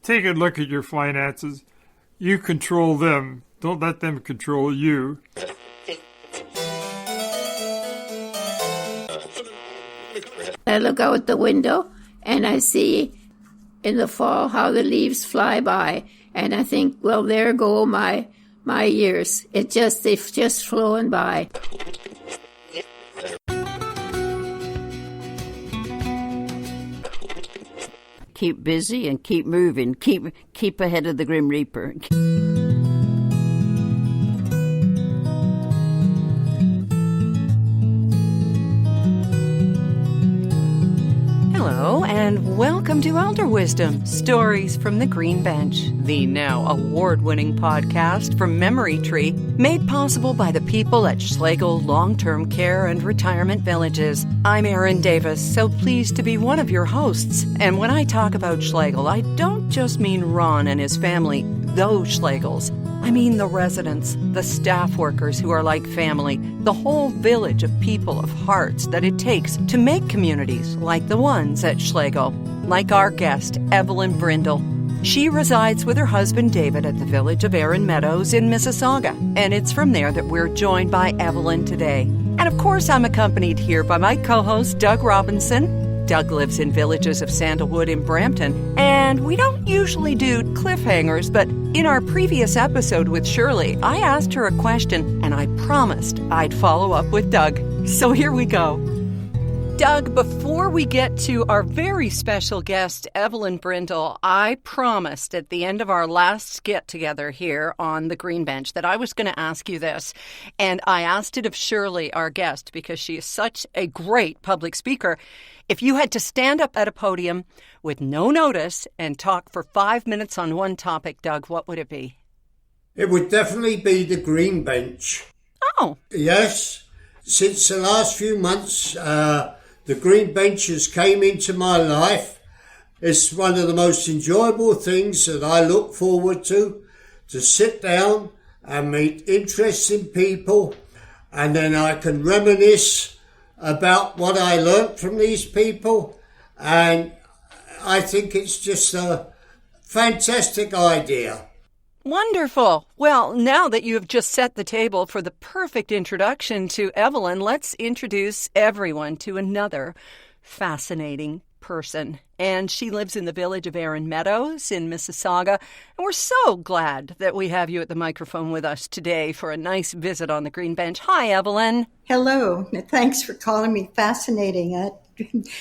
Take a look at your finances. You control them. Don't let them control you. I look out the window and I see in the fall how the leaves fly by, and I think, well, there go my years. They've just flown by. Keep busy and keep moving. Keep ahead of the Grim Reaper. Hello, and welcome to Elder Wisdom, Stories from the Green Bench, the now award-winning podcast from Memory Tree, made possible by the people at Schlegel Long-Term Care and Retirement Villages. I'm Erin Davis, so pleased to be one of your hosts. And when I talk about Schlegel, I don't just mean Ron and his family, those Schlegels. I mean the residents, the staff workers who are like family, the whole village of people of hearts that it takes to make communities like the ones at Schlegel, like our guest, Evelyn Brindle. She resides with her husband David at the village of Erin Meadows in Mississauga, and it's from there that we're joined by Evelyn today. And of course, I'm accompanied here by my co-host, Doug Robinson. Doug lives in Villages of Sandalwood in Brampton, and we don't usually do cliffhangers, but in our previous episode with Shirley, I asked her a question, and I promised I'd follow up with Doug. So here we go. Doug, before we get to our very special guest, Evelyn Brindle, I promised at the end of our last get-together here on the Green Bench that I was going to ask you this. And I asked it of Shirley, our guest, because she is such a great public speaker. If you had to stand up at a podium with no notice and talk for 5 minutes on one topic, Doug, what would it be? It would definitely be the Green Bench. Oh. Yes. Since the last few months, the Green Benches came into my life. It's one of the most enjoyable things that I look forward to sit down and meet interesting people, and then I can reminisce about what I learnt from these people, and I think it's just a fantastic idea. Wonderful. Well, now that you have just set the table for the perfect introduction to Evelyn, let's introduce everyone to another fascinating person. And she lives in the village of Erin Meadows in Mississauga. And we're so glad that we have you at the microphone with us today for a nice visit on the Green Bench. Hi, Evelyn. Hello. Thanks for calling me fascinating.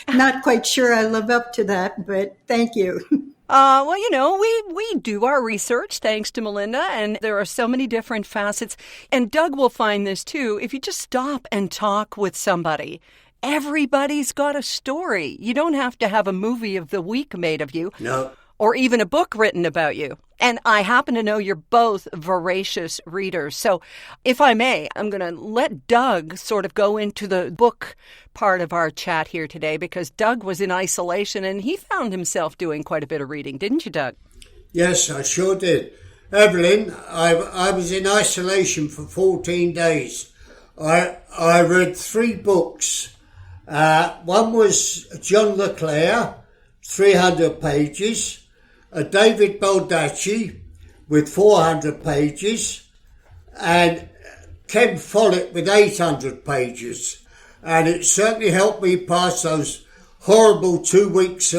I'm not quite sure I live up to that, but thank you. Well, you know, we do our research thanks to Melinda, and there are so many different facets. And Doug will find this too. If you just stop and talk with somebody, everybody's got a story. You don't have to have a movie of the week made of you. No. Or even a book written about you. And I happen to know you're both voracious readers. So if I may, I'm going to let Doug sort of go into the book part of our chat here today, because Doug was in isolation and he found himself doing quite a bit of reading. Didn't you, Doug? Yes, I sure did. Evelyn, I was in isolation for 14 days. I read 3 books. One was John LeClaire, 300 pages. David Baldacci with 400 pages, and Ken Follett with 800 pages. And it certainly helped me pass those horrible 2 weeks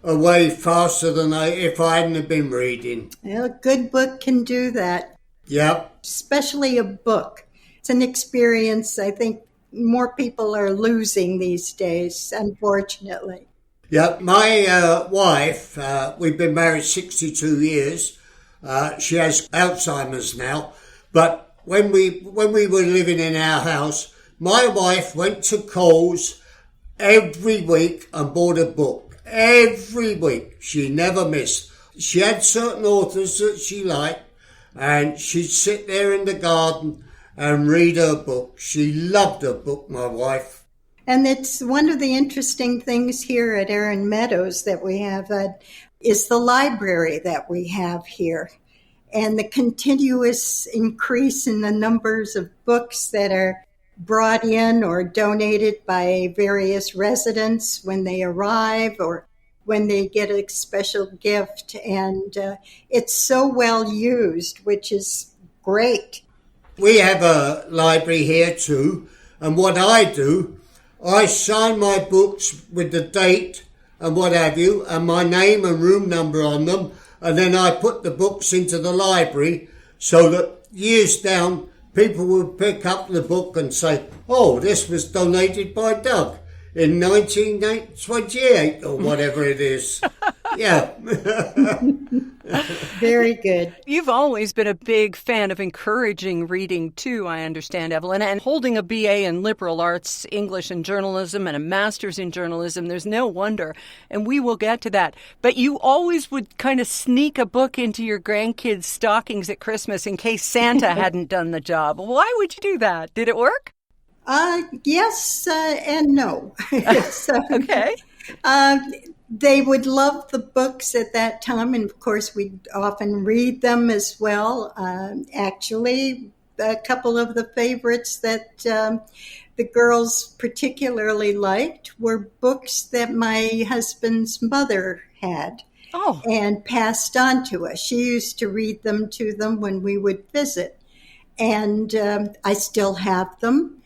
away faster than if I hadn't been reading. Well, a good book can do that. Yep. Especially a book. It's an experience I think more people are losing these days, unfortunately. Yeah, my wife, we've been married 62 years. She has Alzheimer's now. But when we were living in our house, my wife went to Coles every week and bought a book. Every week. She never missed. She had certain authors that she liked, and she'd sit there in the garden and read her book. She loved her book, my wife. And it's one of the interesting things here at Erin Meadows that we have is the library that we have here, and the continuous increase in the numbers of books that are brought in or donated by various residents when they arrive, or when they get a special gift. And it's so well used, which is great. We have a library here too, and what I do, I sign my books with the date and what have you, and my name and room number on them, and then I put the books into the library so that years down, people will pick up the book and say, oh, this was donated by Doug in 1928 or whatever it is. Yeah. Very good. You've always been a big fan of encouraging reading, too, I understand, Evelyn, and holding a BA in liberal arts, English and journalism, and a master's in journalism. There's no wonder, and we will get to that. But you always would kind of sneak a book into your grandkids' stockings at Christmas in case Santa hadn't done the job. Why would you do that? Did it work? Yes and no. So, Okay. They would love the books at that time, and of course, we'd often read them as well. Actually, a couple of the favorites that the girls particularly liked were books that my husband's mother had and passed on to us. She used to read them to them when we would visit, and I still have them.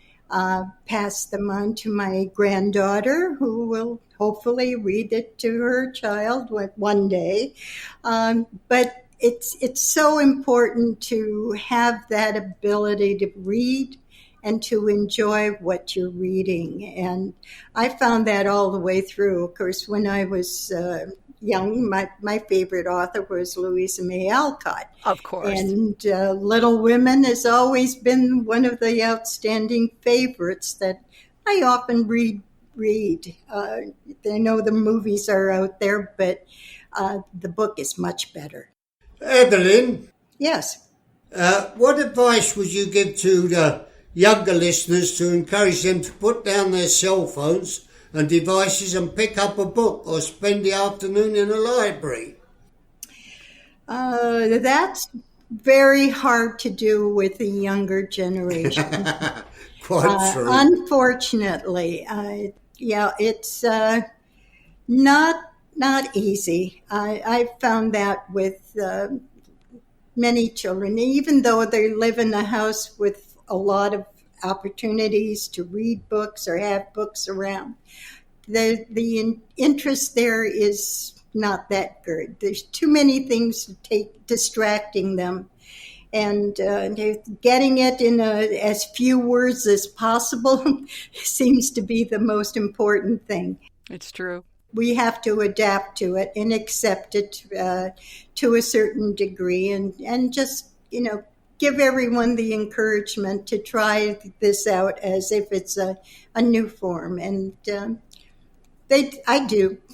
Pass them on to my granddaughter, who will hopefully read it to her child one day. But it's so important to have that ability to read and to enjoy what you're reading. And I found that all the way through. Of course, when I was young, my favorite author was Louisa May Alcott. Of course. And Little Women has always been one of the outstanding favorites that I often read. I know the movies are out there, but the book is much better. Evelyn? Yes. What advice would you give to the younger listeners to encourage them to put down their cell phones and devices and pick up a book or spend the afternoon in a library? That's very hard to do with the younger generation. Quite true. Unfortunately, it's not easy. I found that with many children, even though they live in a house with a lot of opportunities to read books or have books around. The interest there is not that good. There's too many things to take distracting them, and getting it in as few words as possible seems to be the most important thing. It's true. We have to adapt to it and accept it to a certain degree, and just give everyone the encouragement to try this out as if it's a new form. And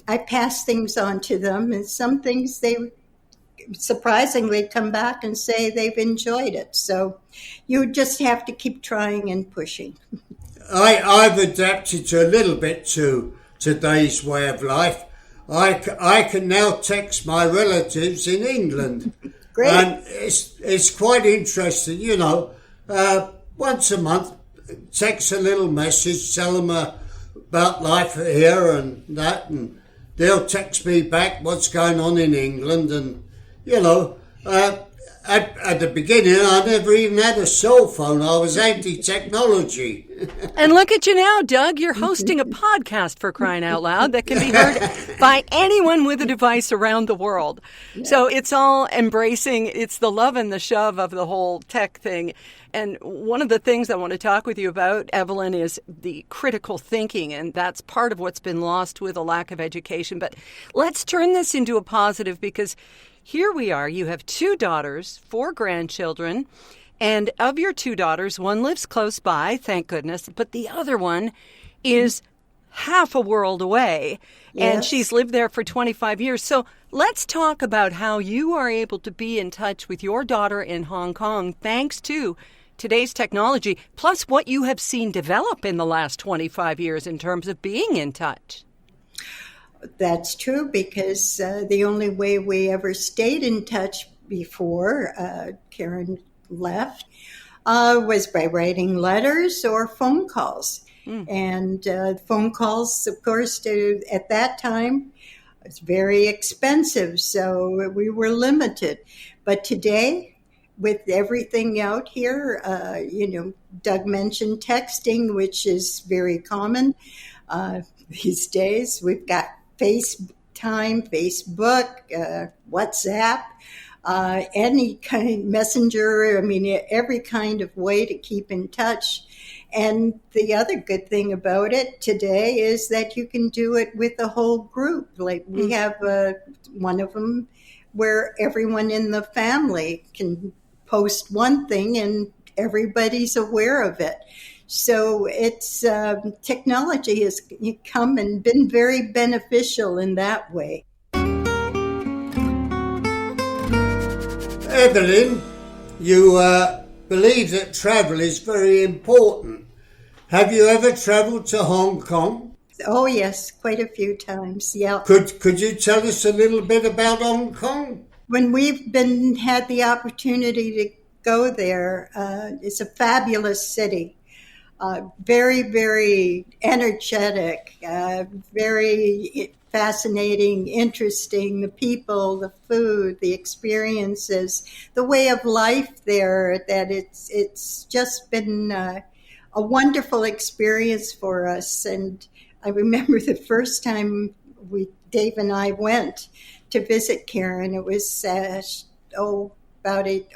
I pass things on to them, and some things they surprisingly come back and say they've enjoyed it. So you just have to keep trying and pushing. I've adapted to a little bit to today's way of life. I can now text my relatives in England. Great. And it's quite interesting, once a month, text a little message, tell them about life here and that, and they'll text me back what's going on in England. And, at the beginning, I never even had a cell phone. I was anti-technology. And look at you now, Doug. You're hosting a podcast, for crying out loud, that can be heard by anyone with a device around the world. Yeah. So it's all embracing, it's the love and the shove of the whole tech thing. And one of the things I want to talk with you about, Evelyn, is the critical thinking. And that's part of what's been lost with a lack of education. But let's turn this into a positive, because here we are. You have 2 daughters, 4 grandchildren. And of your 2 daughters, one lives close by, thank goodness, but the other one is half a world away, and she's lived there for 25 years. So let's talk about how you are able to be in touch with your daughter in Hong Kong thanks to today's technology, plus what you have seen develop in the last 25 years in terms of being in touch. That's true, because the only way we ever stayed in touch before Karen left was by writing letters or phone calls. And phone calls, of course, at that time, It's very expensive, so we were limited. But today, with everything out here, Doug mentioned texting, which is very common these days. We've got FaceTime, Facebook, WhatsApp, any kind of messenger. I mean, every kind of way to keep in touch. And the other good thing about it today is that you can do it with the whole group. Like we have one of them where everyone in the family can post one thing and everybody's aware of it. So it's technology has come and been very beneficial in that way. Evelyn, you believe that travel is very important. Have you ever travelled to Hong Kong? Oh, yes, quite a few times, yeah. Could you tell us a little bit about Hong Kong? When we've had the opportunity to go there, it's a fabulous city. Very, very energetic, very fascinating, interesting, the people, the food, the experiences, the way of life there, that it's just been a wonderful experience for us. And I remember the first time Dave and I went to visit Karen. It was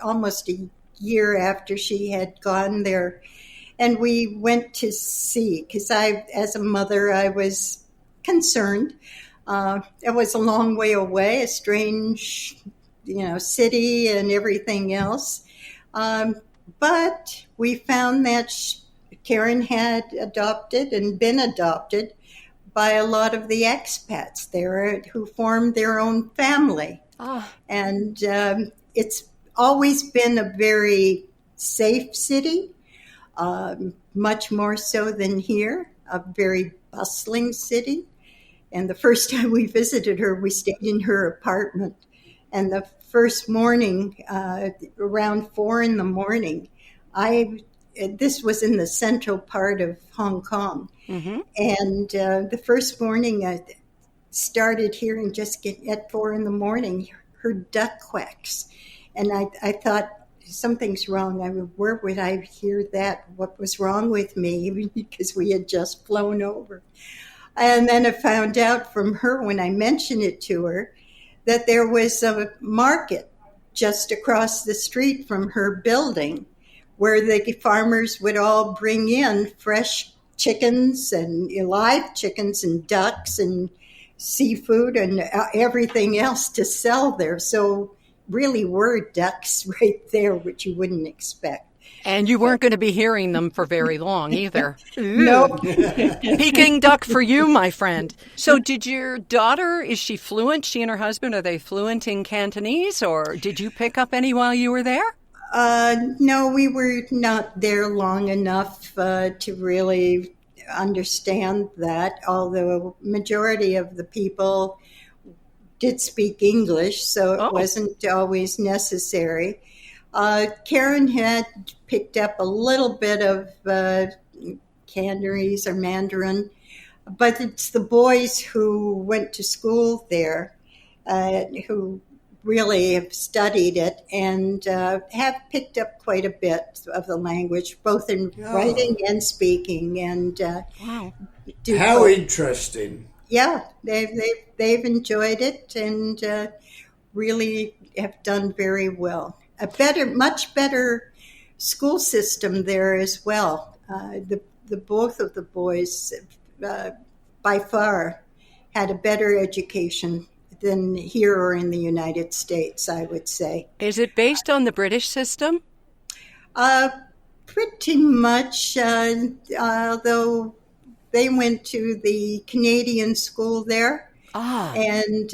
almost a year after she had gone there. And we went to see, because as a mother, I was concerned. It was a long way away, a strange, city and everything else. But we found that Karen had adopted and been adopted by a lot of the expats there who formed their own family. Oh. And it's always been a very safe city, much more so than here, a very bustling city. And the first time we visited her, we stayed in her apartment. And the first morning, around 4 a.m, this was in the central part of Hong Kong. Mm-hmm. And the first morning I started hearing just at 4 a.m, heard duck quacks. And I thought, something's wrong. I mean, where would I hear that? What was wrong with me? Because we had just flown over. And then I found out from her when I mentioned it to her that there was a market just across the street from her building where the farmers would all bring in fresh chickens and live chickens and ducks and seafood and everything else to sell there. So really were ducks right there, which you wouldn't expect. And you weren't going to be hearing them for very long either. No. Peking duck for you, my friend. So did your daughter, is she fluent? She and her husband, are they fluent in Cantonese, or did you pick up any while you were there? No, we were not there long enough to really understand that, although a majority of the people did speak English, so it wasn't always necessary. Karen had picked up a little bit of Cantonese or Mandarin, but it's the boys who went to school there who really have studied it and have picked up quite a bit of the language, both in writing and speaking. And wow, how interesting! Yeah, they've enjoyed it and really have done very well. Much better school system there as well. The both of the boys, by far, had a better education than here or in the United States, I would say. Is it based on the British system? Pretty much, although they went to the Canadian school there. And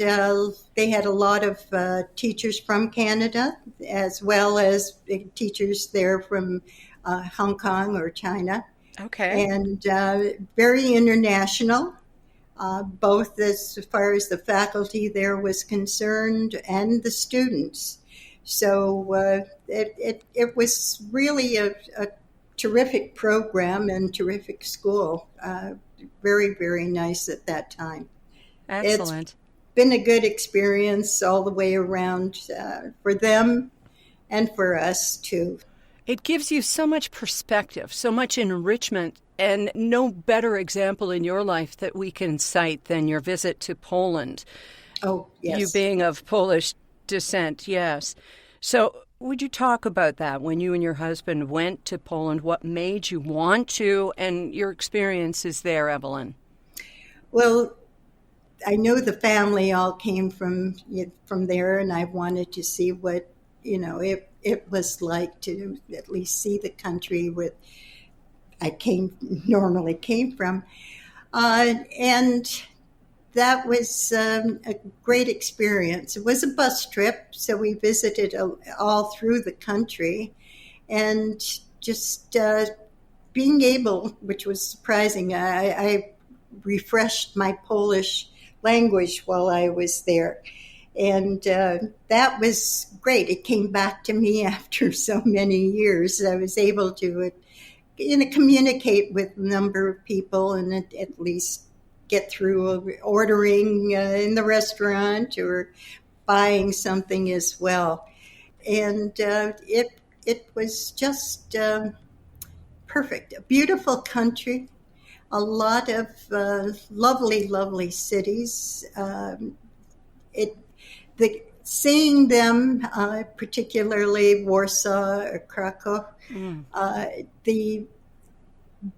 they had a lot of teachers from Canada, as well as teachers there from Hong Kong or China. Okay. And very international, both as far as the faculty there was concerned and the students. So it was really a terrific program and terrific school. Very, very nice at that time. Excellent. been a good experience all the way around for them and for us too. It gives you so much perspective, so much enrichment, and no better example in your life that we can cite than your visit to Poland. Oh, yes. You being of Polish descent, yes. So would you talk about that when you and your husband went to Poland, what made you want to, and your experiences there, Evelyn? Well, I know the family all came from there, and I wanted to see what, it was like to at least see the country where I normally came from. And that was a great experience. It was a bus trip, so we visited all through the country, and just being able, which was surprising, I refreshed my Polish language while I was there. And that was great. It came back to me after so many years. I was able to communicate with a number of people and at least get through ordering in the restaurant or buying something as well. And it was just perfect. A beautiful country, a lot of lovely, lovely cities. Seeing them, particularly Warsaw or Krakow, the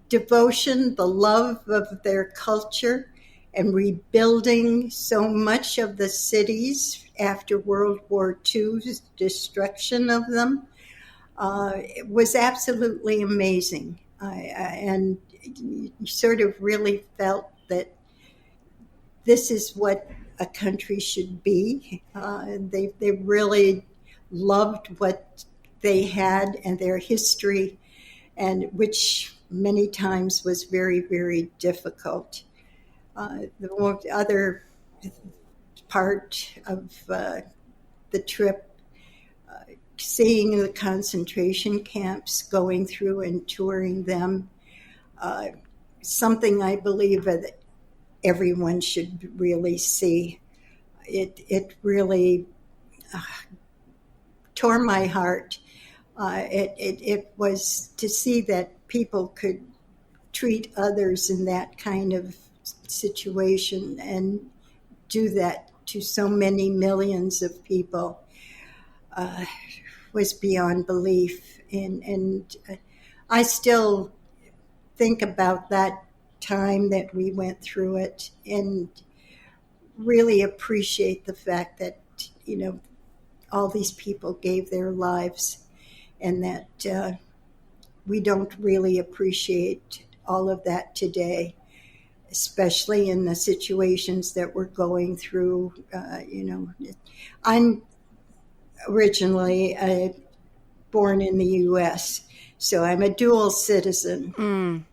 devotion, the love of their culture, and rebuilding so much of the cities after World War II's destruction of them, it was absolutely amazing. And you sort of really felt that this is what a country should be. They really loved what they had and their history, and which many times was very, very difficult. The other part of the trip, seeing the concentration camps, going through and touring them, something I believe that everyone should really see. It really tore my heart. It was to see that people could treat others in that kind of situation and do that to so many millions of people was beyond belief. And I still think about that time that we went through it and really appreciate the fact that, all these people gave their lives, and that we don't really appreciate all of that today, especially in the situations that we're going through. I'm originally born in the U.S., so I'm a dual citizen.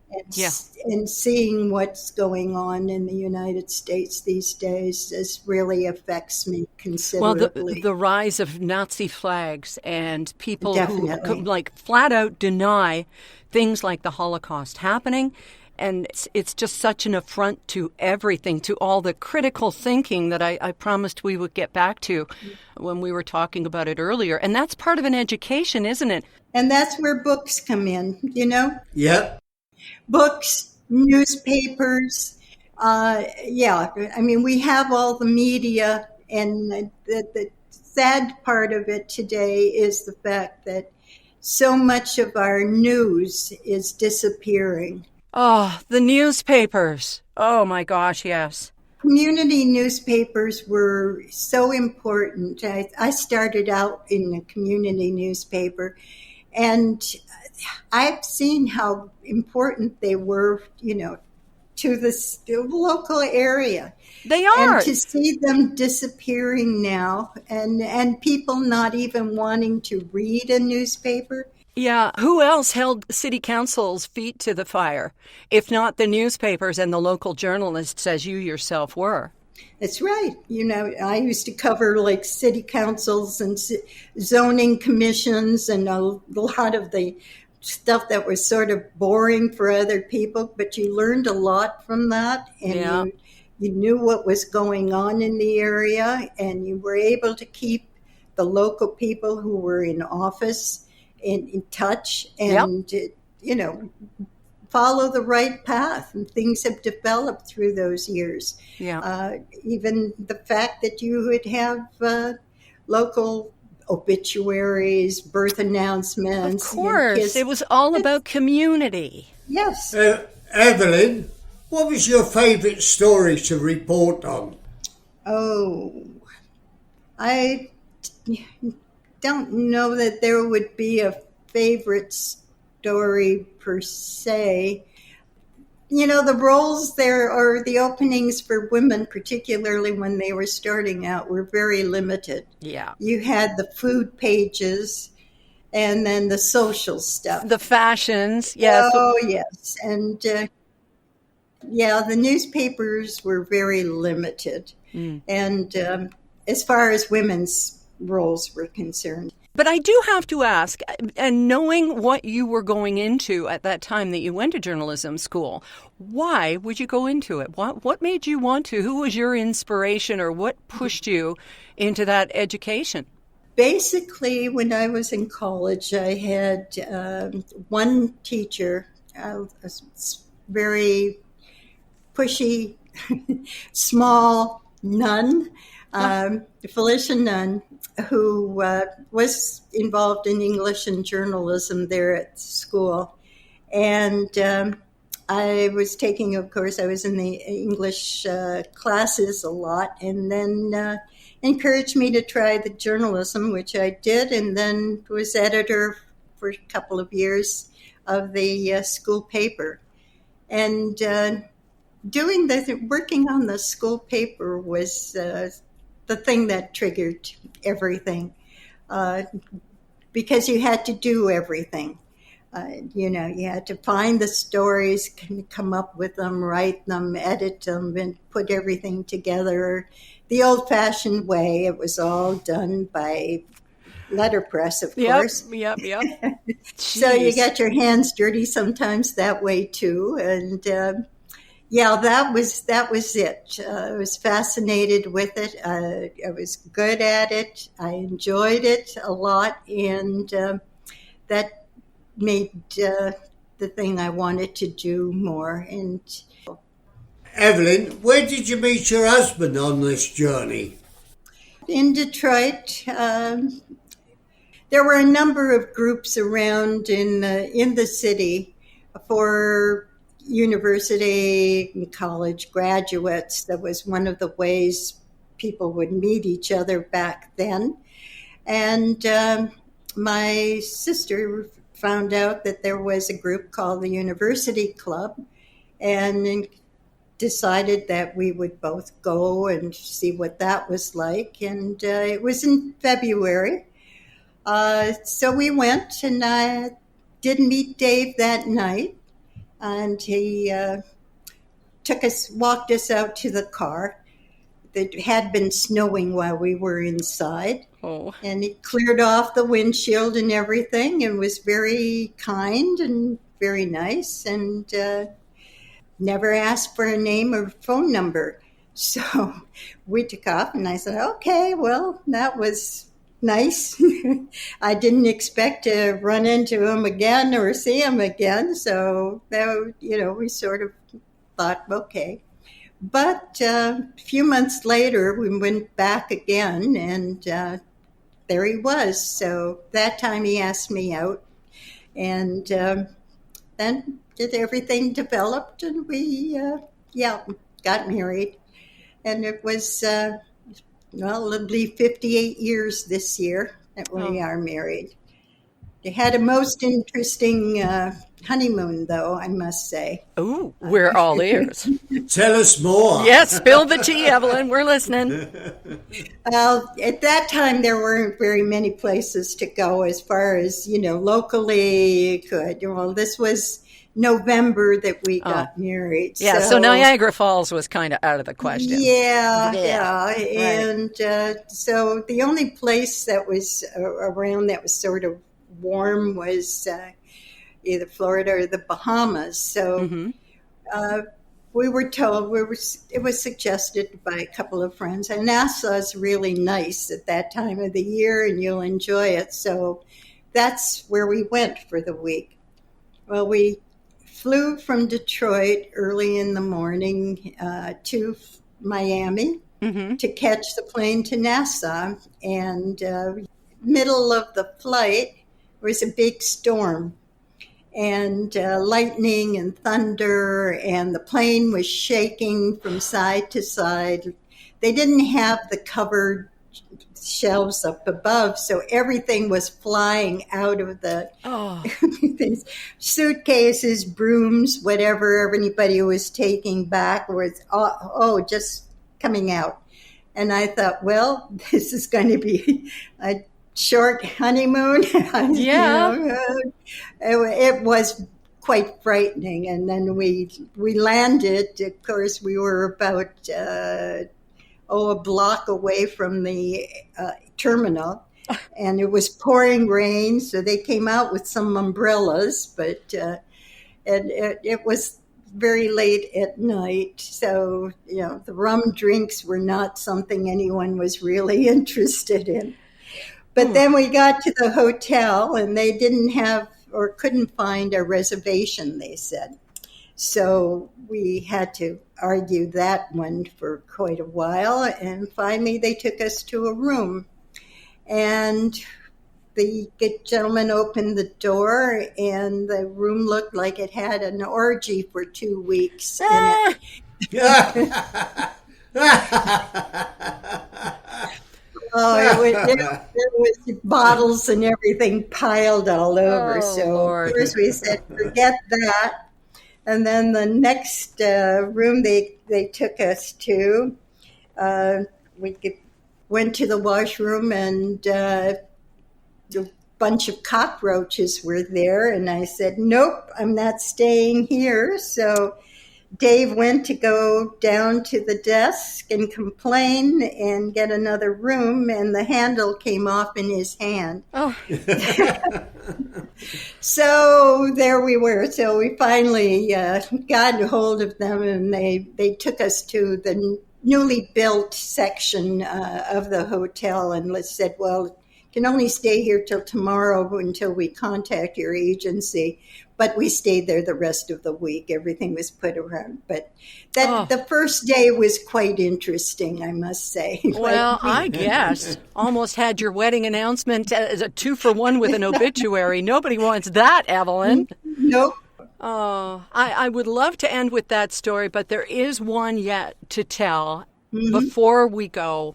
And seeing what's going on in the United States these days really affects me considerably. Well, the rise of Nazi flags and people Definitely. who flat out deny things like the Holocaust happening. And it's just such an affront to everything, to all the critical thinking that I promised we would get back to when we were talking about it earlier. And that's part of an education, isn't it? And that's where books come in, Yep. Books, newspapers. I mean, we have all the media, and the sad part of it today is the fact that so much of our news is disappearing. Oh, the newspapers. Oh, my gosh, yes. Community newspapers were so important. I started out in a community newspaper, and I've seen how important they were, to the local area. They are. And to see them disappearing now, and people not even wanting to read a newspaper. Yeah, who else held city council's feet to the fire, if not the newspapers and the local journalists, as you yourself were? That's right. I used to cover like city councils and zoning commissions and a lot of the stuff that was sort of boring for other people, but you learned a lot from that, and you knew what was going on in the area, and you were able to keep the local people who were in office in touch and, follow the right path. And things have developed through those years. Yeah. Even the fact that you would have local obituaries, birth announcements. Of course. It was all about community. Yes. Evelyn, what was your favourite story to report on? Oh, I don't know that there would be a favorite story per se. The roles there, or the openings for women, particularly when they were starting out, were very limited. Yeah. You had the food pages and then the social stuff. The fashions, yes. Oh, yes. And, the newspapers were very limited. And as far as women's roles were concerned. But I do have to ask, and knowing what you were going into at that time that you went to journalism school, why would you go into it? What made you want to? Who was your inspiration, or what pushed you into that education? Basically, when I was in college, I had one teacher, a very pushy, small nun, Felicia Nunn, who was involved in English and journalism there at school. And I was taking, of course, I was in the English classes a lot, and then encouraged me to try the journalism, which I did, and then was editor for a couple of years of the school paper. And working on the school paper was the thing that triggered everything, because you had to do everything. You had to find the stories, come up with them, write them, edit them, and put everything together. The old-fashioned way, it was all done by letterpress, of course. Yep. So you got your hands dirty sometimes that way too, and that was it. I was fascinated with it. I was good at it. I enjoyed it a lot, and that made the thing I wanted to do more. And Evelyn, where did you meet your husband on this journey? in Detroit, there were a number of groups around in the city for university and college graduates. That was one of the ways people would meet each other back then. And my sister found out that there was a group called the University Club, and decided that we would both go and see what that was like. And it was in February. So we went, and I did meet Dave that night. And he walked us out to the car. It had been snowing while we were inside. Oh. And he cleared off the windshield and everything, and was very kind and very nice, and never asked for a name or phone number. So we took off, and I said, okay, well, that was nice. I didn't expect to run into him again or see him again. So, we sort of thought, okay. But a few months later, we went back again, and there he was. So that time he asked me out, and then everything developed, and we, got married. And it was, it'll be 58 years this year that we are married. They had a most interesting honeymoon, though, I must say. Ooh, we're all ears. Tell us more. Yes, spill the tea, Evelyn. We're listening. Well, at that time, there weren't very many places to go as far as, locally you could. Well, this was November that we got married. Yeah, so Niagara Falls was kind of out of the question. Yeah. Right. And so the only place that was around that was sort of warm was either Florida or the Bahamas. So we were told it was suggested by a couple of friends, and Nassau is really nice at that time of the year, and you'll enjoy it. So that's where we went for the week. Well, we flew from Detroit early in the morning to Miami to catch the plane to Nassau, and middle of the flight was a big storm. And lightning and thunder, and the plane was shaking from side to side. They didn't have the covered shelves up above, so everything was flying out of the suitcases, brooms, whatever everybody was taking back was just coming out. And I thought, well, this is going to be a short honeymoon. Yeah. It was quite frightening. And then we landed. Of course, we were about a block away from the terminal, and it was pouring rain. So they came out with some umbrellas, but it was very late at night. So the rum drinks were not something anyone was really interested in. But then we got to the hotel, and they didn't have or couldn't find a reservation, they said. So we had to argue that one for quite a while, and finally they took us to a room. And the gentleman opened the door, and the room looked like it had an orgy for 2 weeks in it. There was bottles and everything piled all over. Lord. Of course we said, forget that. And then the next room they took us to, we went to the washroom, and a bunch of cockroaches were there. And I said, nope, I'm not staying here. So Dave went to go down to the desk and complain and get another room, and the handle came off in his hand. Oh. So there we were. So we finally got a hold of them, and they took us to the newly built section of the hotel, and said, well, you can only stay here till tomorrow until we contact your agency. But we stayed there the rest of the week. Everything was put around. But the first day was quite interesting, I must say. Well, I guess. Almost had your wedding announcement as a 2-for-1 with an obituary. Nobody wants that, Evelyn. Nope. Oh, I would love to end with that story, but there is one yet to tell before we go.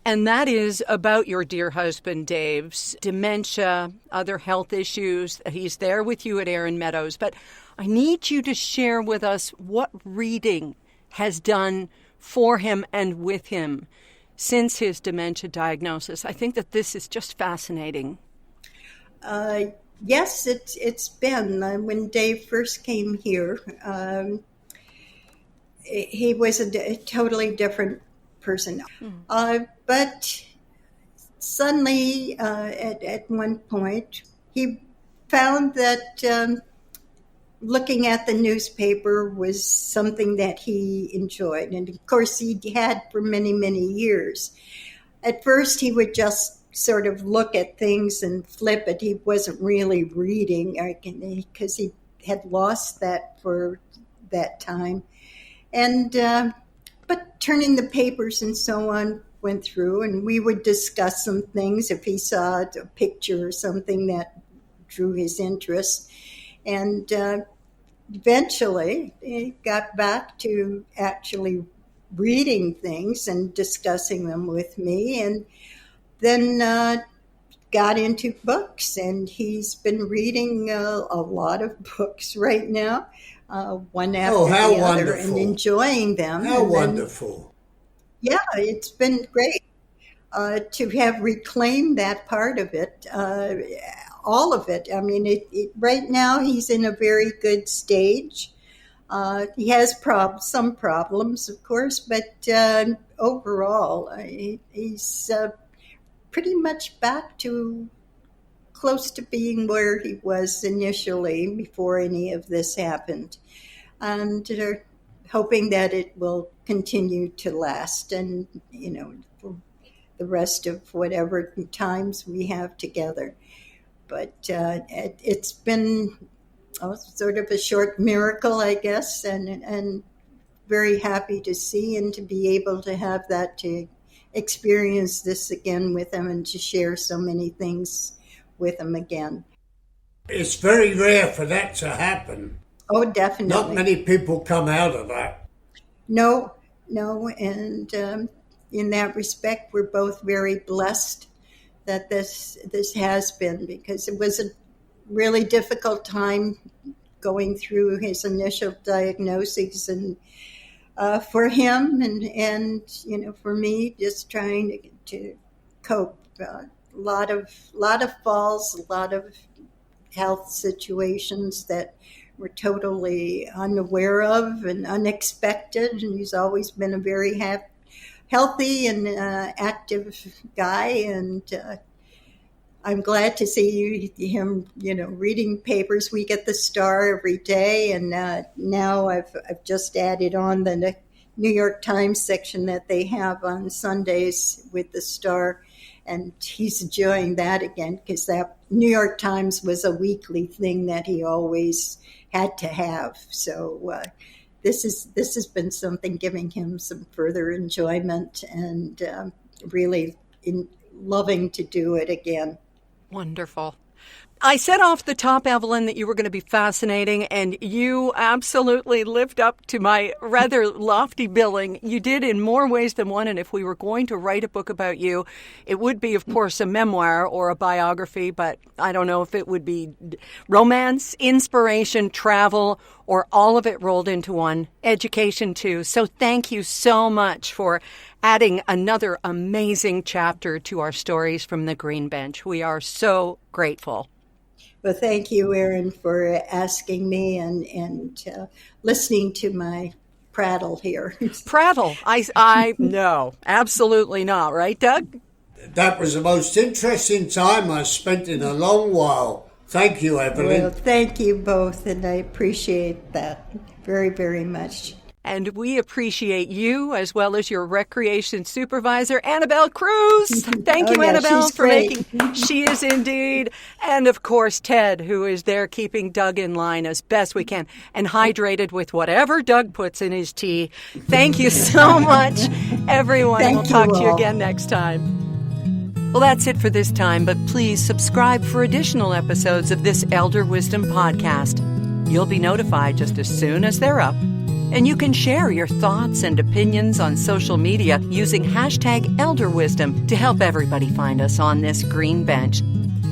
And that is about your dear husband, Dave's dementia, other health issues. He's there with you at Erin Meadows. But I need you to share with us what reading has done for him and with him since his dementia diagnosis. I think that this is just fascinating. Yes, it's been. When Dave first came here, he was a totally different person. But suddenly, at one point, he found that looking at the newspaper was something that he enjoyed. And of course, he had for many, many years. At first, he would just sort of look at things and flip it. He wasn't really reading because he had lost that for that time. And but turning the papers and so on went through, and we would discuss some things if he saw a picture or something that drew his interest. And eventually he got back to actually reading things and discussing them with me, and then got into books, and he's been reading a lot of books right now. One after the other, wonderful. and enjoying them. How wonderful. Yeah, it's been great to have reclaimed that part of it, all of it. I mean, right now he's in a very good stage. He has some problems, of course, but overall, he's pretty much back to close to being where he was initially before any of this happened. And hoping that it will continue to last and, for the rest of whatever times we have together. But it's been sort of a short miracle, I guess, and very happy to see and to be able to have that, to experience this again with him and to share so many things with him again. It's very rare for that to happen. Oh, definitely. Not many people come out of that. No, and in that respect, we're both very blessed that this has been, because it was a really difficult time going through his initial diagnoses, and for him and for me, just trying to cope. A lot of falls, a lot of health situations that we're totally unaware of and unexpected. And he's always been a very healthy and active guy, and I'm glad to see him, reading papers. We get the Star every day, and now I've just added on the New York Times section that they have on Sundays with the Star, and he's enjoying that again, because that New York Times was a weekly thing that he always had to have. So this has been something giving him some further enjoyment, and really loving to do it again. Wonderful. I said off the top, Evelyn, that you were going to be fascinating, and you absolutely lived up to my rather lofty billing. You did in more ways than one, and if we were going to write a book about you, it would be, of course, a memoir or a biography, but I don't know if it would be romance, inspiration, travel, or all of it rolled into one. Education, too. So thank you so much for adding another amazing chapter to our stories from the Green Bench. We are so grateful. Well, thank you, Erin, for asking me and listening to my prattle here. Prattle? I no, absolutely not. Right, Doug? That was the most interesting time I spent in a long while. Thank you, Evelyn. Well, thank you both, and I appreciate that very, very much. And we appreciate you, as well as your recreation supervisor, Annabelle Cruz. Thank you, Annabelle, for making. She is indeed. And, of course, Ted, who is there keeping Doug in line as best we can and hydrated with whatever Doug puts in his tea. Thank you so much, everyone. We'll talk to you again next time. Well, that's it for this time, but please subscribe for additional episodes of this Elder Wisdom podcast. You'll be notified just as soon as they're up. And you can share your thoughts and opinions on social media using hashtag #ElderWisdom to help everybody find us on this green bench.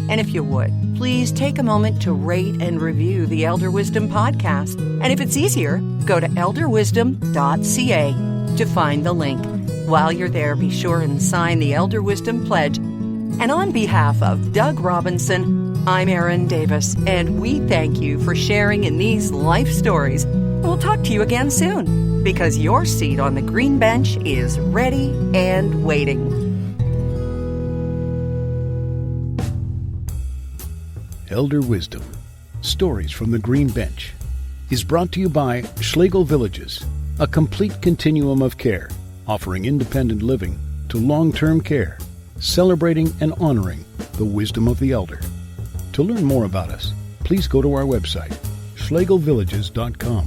And if you would, please take a moment to rate and review the Elder Wisdom podcast. And if it's easier, go to elderwisdom.ca to find the link. While you're there, be sure and sign the Elder Wisdom Pledge. And on behalf of Doug Robinson, I'm Erin Davis, and we thank you for sharing in these life stories. We'll talk to you again soon, because your seat on the green bench is ready and waiting. Elder Wisdom, Stories from the Green Bench, is brought to you by Schlegel Villages, a complete continuum of care, offering independent living to long-term care, celebrating and honoring the wisdom of the elder. To learn more about us, please go to our website, schlegelvillages.com.